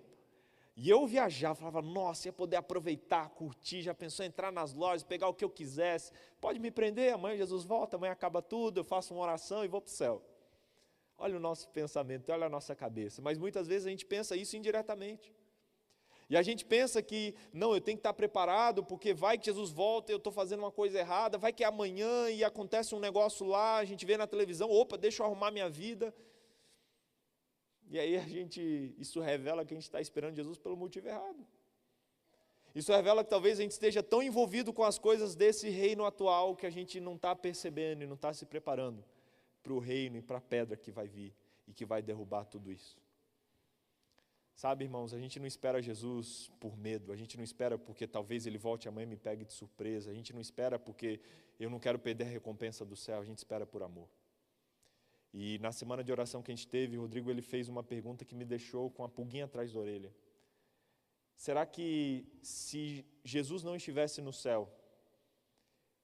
E eu viajava, falava, nossa, ia poder aproveitar, curtir, já pensou em entrar nas lojas, pegar o que eu quisesse. Pode me prender, amanhã Jesus volta, amanhã acaba tudo, eu faço uma oração e vou para o céu. Olha o nosso pensamento, olha a nossa cabeça. Mas muitas vezes a gente pensa isso indiretamente. E a gente pensa que, não, eu tenho que estar preparado, porque vai que Jesus volta e eu estou fazendo uma coisa errada, vai que é amanhã e acontece um negócio lá, a gente vê na televisão, opa, deixa eu arrumar minha vida. E aí isso revela que a gente está esperando Jesus pelo motivo errado. Isso revela que talvez a gente esteja tão envolvido com as coisas desse reino atual que a gente não está percebendo e não está se preparando para o reino e para a pedra que vai vir e que vai derrubar tudo isso. Sabe, irmãos, a gente não espera Jesus por medo, a gente não espera porque talvez Ele volte amanhã e me pegue de surpresa, a gente não espera porque eu não quero perder a recompensa do céu, a gente espera por amor. E na semana de oração que a gente teve, o Rodrigo ele fez uma pergunta que me deixou com a pulguinha atrás da orelha. Será que se Jesus não estivesse no céu,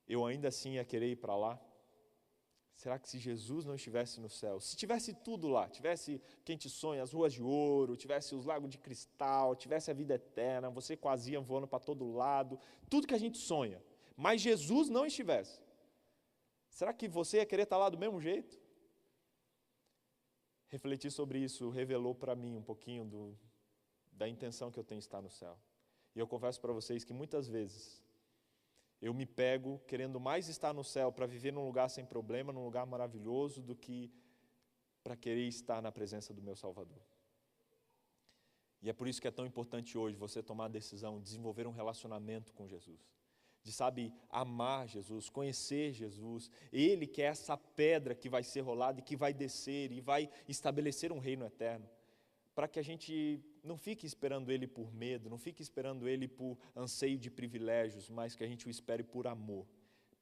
eu ainda assim ia querer ir para lá? Será que se Jesus não estivesse no céu, se tivesse tudo lá, tivesse quem te sonha, as ruas de ouro, tivesse os lagos de cristal, tivesse a vida eterna, você quase ia voando para todo lado, tudo que a gente sonha, mas Jesus não estivesse, será que você ia querer estar lá do mesmo jeito? Refletir sobre isso revelou para mim um pouquinho da intenção que eu tenho de estar no céu. E eu confesso para vocês que muitas vezes eu me pego querendo mais estar no céu para viver num lugar sem problema, num lugar maravilhoso, do que para querer estar na presença do meu Salvador. E é por isso que é tão importante hoje você tomar a decisão de desenvolver um relacionamento com Jesus. De, sabe, amar Jesus, conhecer Jesus. Ele que é essa pedra que vai ser rolada e que vai descer e vai estabelecer um reino eterno. Para que a gente não fique esperando Ele por medo, não fique esperando Ele por anseio de privilégios, mas que a gente o espere por amor,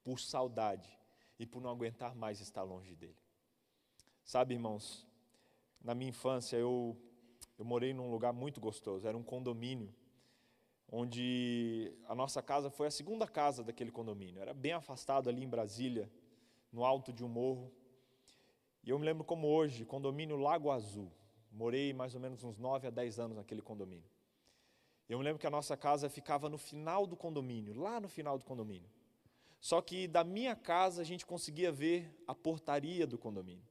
por saudade e por não aguentar mais estar longe dEle. Sabe, irmãos, na minha infância eu morei num lugar muito gostoso, era um condomínio, onde a nossa casa foi a segunda casa daquele condomínio. Era bem afastado ali em Brasília, no alto de um morro. E eu me lembro como hoje, condomínio Lago Azul. Morei mais ou menos uns 9 a 10 anos naquele condomínio. Eu me lembro que a nossa casa ficava no final do condomínio, lá no final do condomínio. Só que da minha casa a gente conseguia ver a portaria do condomínio.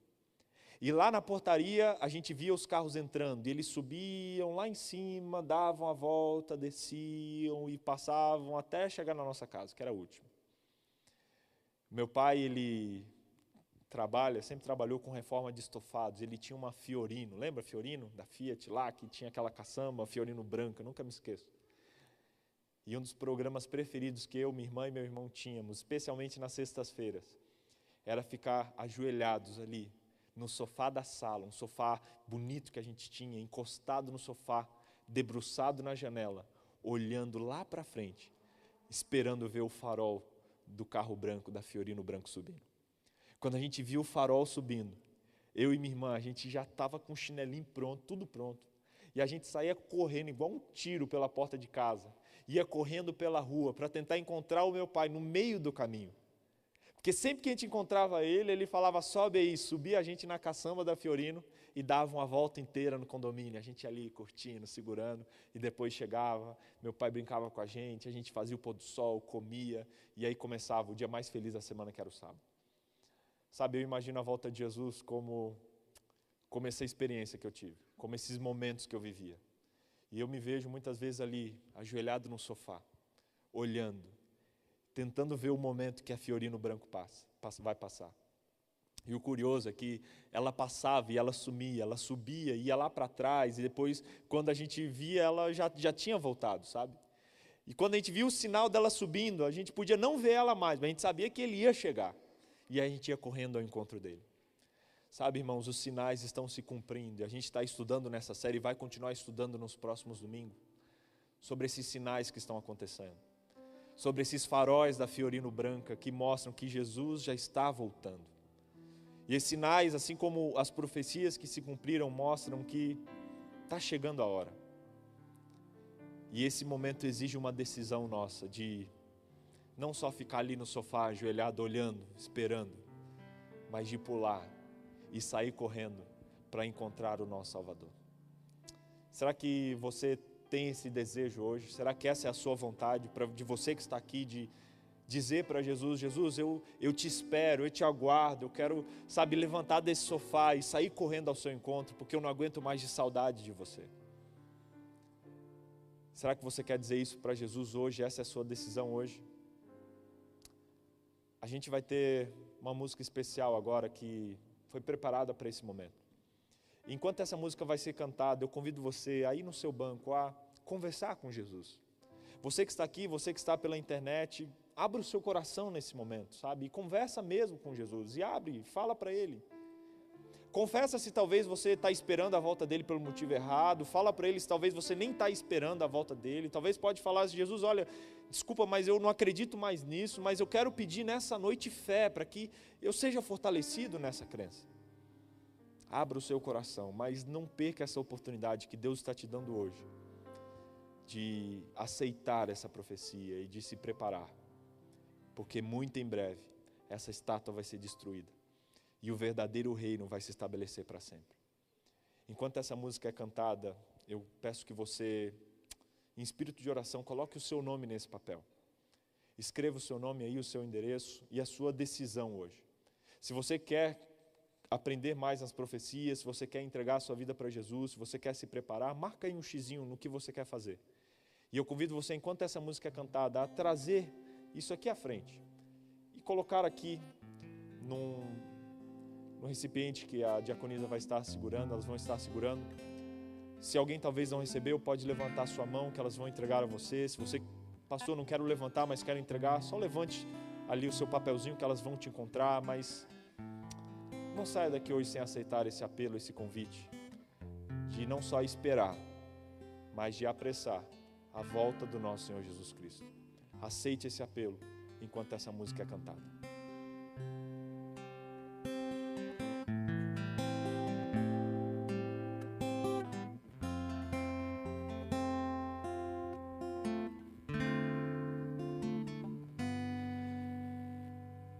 E lá na portaria a gente via os carros entrando, e eles subiam lá em cima, davam a volta, desciam e passavam até chegar na nossa casa, que era a última. Meu pai, ele sempre trabalhou com reforma de estofados, ele tinha uma Fiorino, lembra a Fiorino, da Fiat lá, que tinha aquela caçamba, Fiorino branca, nunca me esqueço. E um dos programas preferidos que eu, minha irmã e meu irmão tínhamos, especialmente nas sextas-feiras, era ficar ajoelhados ali, no sofá da sala, um sofá bonito que a gente tinha, encostado no sofá, debruçado na janela, olhando lá para frente, esperando ver o farol do carro branco, da Fiorino branco subindo. Quando a gente viu o farol subindo, eu e minha irmã, a gente já estava com o chinelinho pronto, tudo pronto, e a gente saía correndo igual um tiro pela porta de casa, ia correndo pela rua para tentar encontrar o meu pai no meio do caminho. Porque sempre que a gente encontrava ele, ele falava, sobe aí, subia a gente na caçamba da Fiorino e dava uma volta inteira no condomínio, a gente ali curtindo, segurando, e depois chegava, meu pai brincava com a gente fazia o pôr do sol, comia, e aí começava o dia mais feliz da semana, que era o sábado. Sabe, eu imagino a volta de Jesus como essa experiência que eu tive, como esses momentos que eu vivia. E eu me vejo muitas vezes ali, ajoelhado no sofá, olhando, tentando ver o momento que a Fiorino branco vai passar. E o curioso é que ela passava e ela sumia, ela subia, ia lá para trás, e depois, quando a gente via, ela já tinha voltado, sabe? E quando a gente via o sinal dela subindo, a gente podia não ver ela mais, mas a gente sabia que ele ia chegar. E aí a gente ia correndo ao encontro dele. Sabe, irmãos, os sinais estão se cumprindo. E a gente está estudando nessa série e vai continuar estudando nos próximos domingos sobre esses sinais que estão acontecendo. Sobre esses faróis da Fiorino Branca que mostram que Jesus já está voltando. E esses sinais, assim como as profecias que se cumpriram, mostram que está chegando a hora. E esse momento exige uma decisão nossa de não só ficar ali no sofá, ajoelhado, olhando, esperando, mas de pular e sair correndo para encontrar o nosso Salvador. Será que você tem esse desejo hoje? Será que essa é a sua vontade, de você que está aqui, de dizer para Jesus: Jesus, eu te espero, eu te aguardo, eu quero, sabe, levantar desse sofá e sair correndo ao seu encontro, porque eu não aguento mais de saudade de você. Será que você quer dizer isso para Jesus hoje? Essa é a sua decisão hoje? A gente vai ter uma música especial agora que foi preparada para esse momento. Enquanto essa música vai ser cantada, eu convido você a ir no seu banco, a conversar com Jesus. Você que está aqui, você que está pela internet, abra o seu coração nesse momento, sabe? E conversa mesmo com Jesus, e abre, fala para Ele. Confessa se talvez você está esperando a volta dele pelo motivo errado, fala para ele se talvez você nem está esperando a volta dele, talvez pode falar assim: Jesus, olha, desculpa, mas eu não acredito mais nisso, mas eu quero pedir nessa noite fé, para que eu seja fortalecido nessa crença. Abra o seu coração, mas não perca essa oportunidade que Deus está te dando hoje, de aceitar essa profecia e de se preparar, porque muito em breve essa estátua vai ser destruída e o verdadeiro reino vai se estabelecer para sempre. Enquanto essa música é cantada, eu peço que você, em espírito de oração, coloque o seu nome nesse papel. Escreva o seu nome aí, o seu endereço e a sua decisão hoje. Se você quer aprender mais nas profecias, se você quer entregar a sua vida para Jesus, se você quer se preparar, marca aí um xizinho no que você quer fazer. E eu convido você, enquanto essa música é cantada, a trazer isso aqui à frente e colocar aqui no recipiente que a diaconisa vai estar segurando, elas vão estar segurando. Se alguém talvez não recebeu, pode levantar a sua mão que elas vão entregar a você. Se você, pastor, não quero levantar, mas quero entregar, só levante ali o seu papelzinho que elas vão te encontrar, mas não saia daqui hoje sem aceitar esse apelo, esse convite, de não só esperar, mas de apressar a volta do nosso Senhor Jesus Cristo. Aceite esse apelo enquanto essa música é cantada.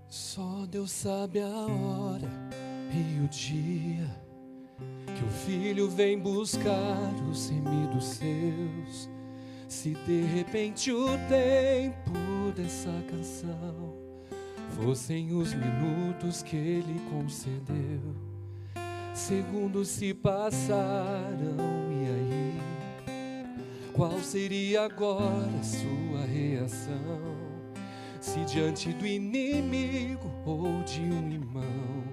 Só Deus sabe a hora e o dia que o filho vem buscar os remidos seus. Se de repente o tempo dessa canção fossem os minutos que ele concedeu, segundos se passaram, e aí? Qual seria agora a sua reação? Se diante do inimigo ou de um irmão,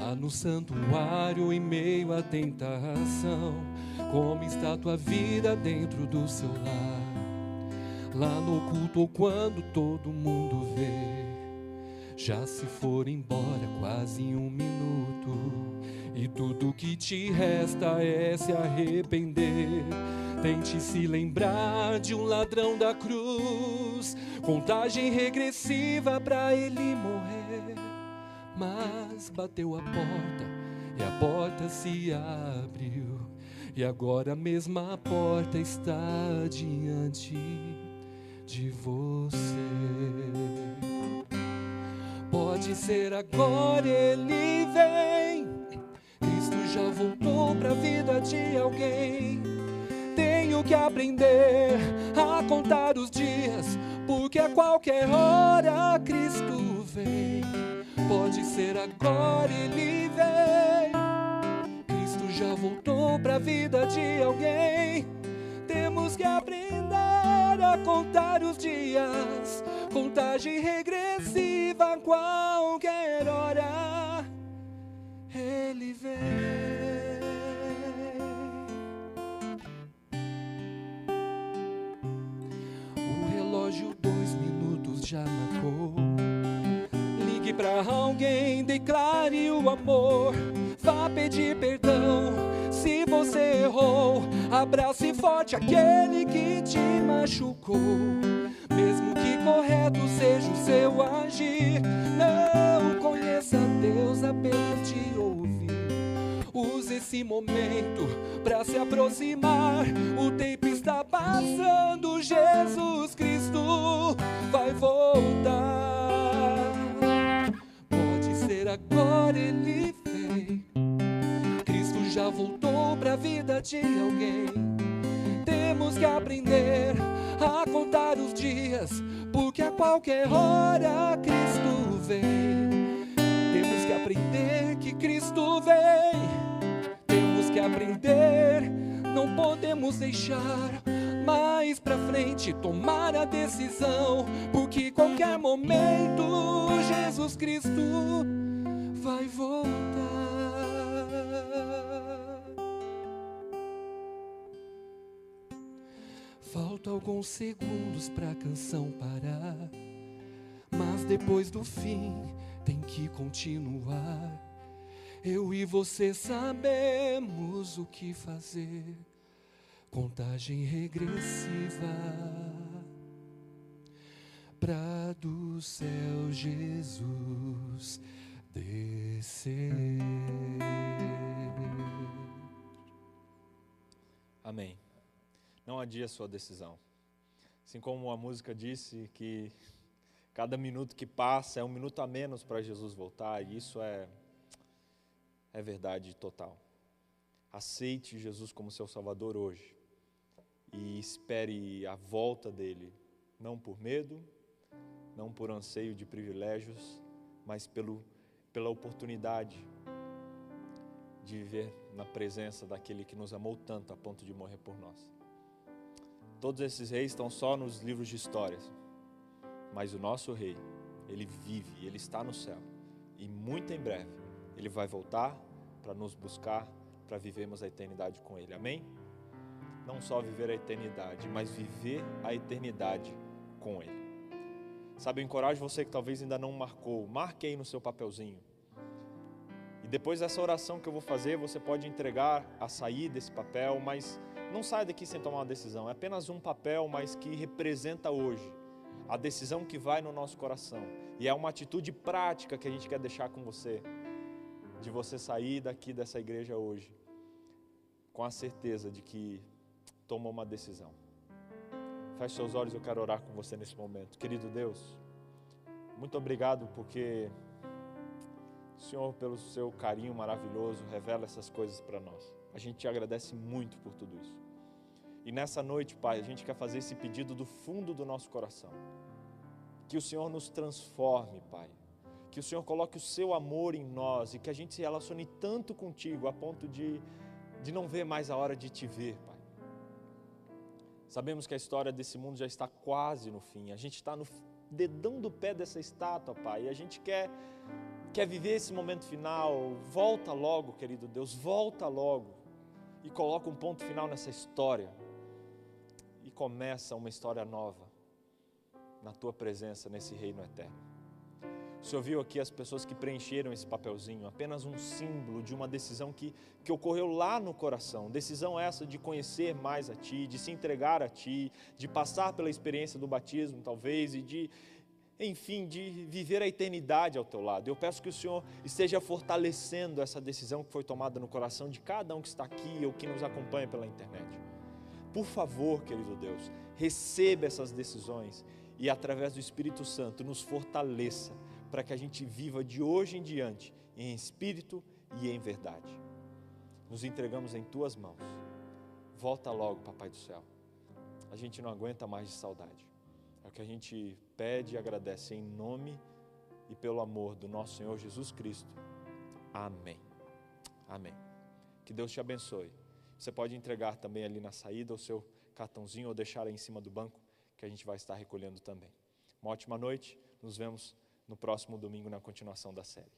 lá no santuário em meio à tentação, como está tua vida dentro do seu lar? Lá no culto ou quando todo mundo vê, já se for embora quase 1 minuto, e tudo que te resta é se arrepender. Tente se lembrar de um ladrão da cruz, contagem regressiva pra ele morrer. Mas bateu a porta e a porta se abriu, e agora a mesma porta está diante de você. Pode ser agora ele vem, Cristo já voltou pra vida de alguém. Tenho que aprender a contar os dias, porque a qualquer hora Cristo vem. Pode ser agora ele vem, Cristo já voltou pra vida de alguém. Temos que aprender a contar os dias, contagem regressiva a qualquer hora ele vem. O relógio 2 minutos já marcou. Ligue pra alguém, declare o amor. Vá pedir perdão se você errou. Abrace forte aquele que te machucou. Mesmo que correto seja o seu agir, não conheça Deus apenas de ouvir. Use esse momento pra se aproximar. O tempo está passando, Jesus Cristo vai voltar. Pode ser agora, Ele vem. Cristo já voltou pra vida de alguém. Temos que aprender a contar os dias, porque a qualquer hora Cristo vem. Temos que aprender que Cristo vem. Temos que aprender, não podemos deixar mais pra frente tomar a decisão, porque qualquer momento Jesus Cristo vai voltar. Faltam alguns segundos pra canção parar, mas depois do fim tem que continuar. Eu e você sabemos o que fazer. Contagem regressiva pra do céu Jesus descer. Amém. Não adie a sua decisão. Assim como a música disse que cada minuto que passa é um minuto a menos para Jesus voltar, e isso é verdade total. Aceite Jesus como seu Salvador hoje e espere a volta dele, não por medo, não por anseio de privilégios, mas pela oportunidade de viver na presença daquele que nos amou tanto a ponto de morrer por nós. Todos esses reis estão só nos livros de histórias, mas o nosso rei, ele vive, ele está no céu, e muito em breve ele vai voltar para nos buscar, para vivermos a eternidade com ele, amém? Não só viver a eternidade, mas viver a eternidade com ele. Sabe, eu encorajo você que talvez ainda não marcou, marque aí no seu papelzinho. E depois dessa oração que eu vou fazer, você pode entregar a sair desse papel, mas não saia daqui sem tomar uma decisão. É apenas um papel, mas que representa hoje a decisão que vai no nosso coração. E é uma atitude prática que a gente quer deixar com você, de você sair daqui dessa igreja hoje, com a certeza de que tomou uma decisão. Feche seus olhos, eu quero orar com você nesse momento. Querido Deus, muito obrigado porque o Senhor, pelo seu carinho maravilhoso, revela essas coisas para nós. A gente te agradece muito por tudo isso. E nessa noite, Pai, a gente quer fazer esse pedido do fundo do nosso coração. Que o Senhor nos transforme, Pai. Que o Senhor coloque o seu amor em nós e que a gente se relacione tanto contigo a ponto de não ver mais a hora de te ver, Pai. Sabemos que a história desse mundo já está quase no fim. A gente está no dedão do pé dessa estátua, Pai. E a gente quer viver esse momento final. Volta logo, querido Deus, volta logo. E coloca um ponto final nessa história. E começa uma história nova na Tua presença, nesse reino eterno. O Senhor viu aqui as pessoas que preencheram esse papelzinho, apenas um símbolo de uma decisão que ocorreu lá no coração. Decisão essa de conhecer mais a Ti, de se entregar a Ti, de passar pela experiência do batismo talvez e de viver a eternidade ao Teu lado. Eu peço que o Senhor esteja fortalecendo essa decisão que foi tomada no coração de cada um que está aqui ou que nos acompanha pela internet. Por favor, querido Deus, receba essas decisões e através do Espírito Santo nos fortaleça para que a gente viva de hoje em diante em espírito e em verdade. Nos entregamos em Tuas mãos. Volta logo, Papai do Céu. A gente não aguenta mais de saudade. É o que a gente pede e agradece em nome e pelo amor do nosso Senhor Jesus Cristo. Amém. Amém. Que Deus te abençoe. Você pode entregar também ali na saída o seu cartãozinho ou deixar aí em cima do banco que a gente vai estar recolhendo também. Uma ótima noite. Nos vemos no próximo domingo na continuação da série.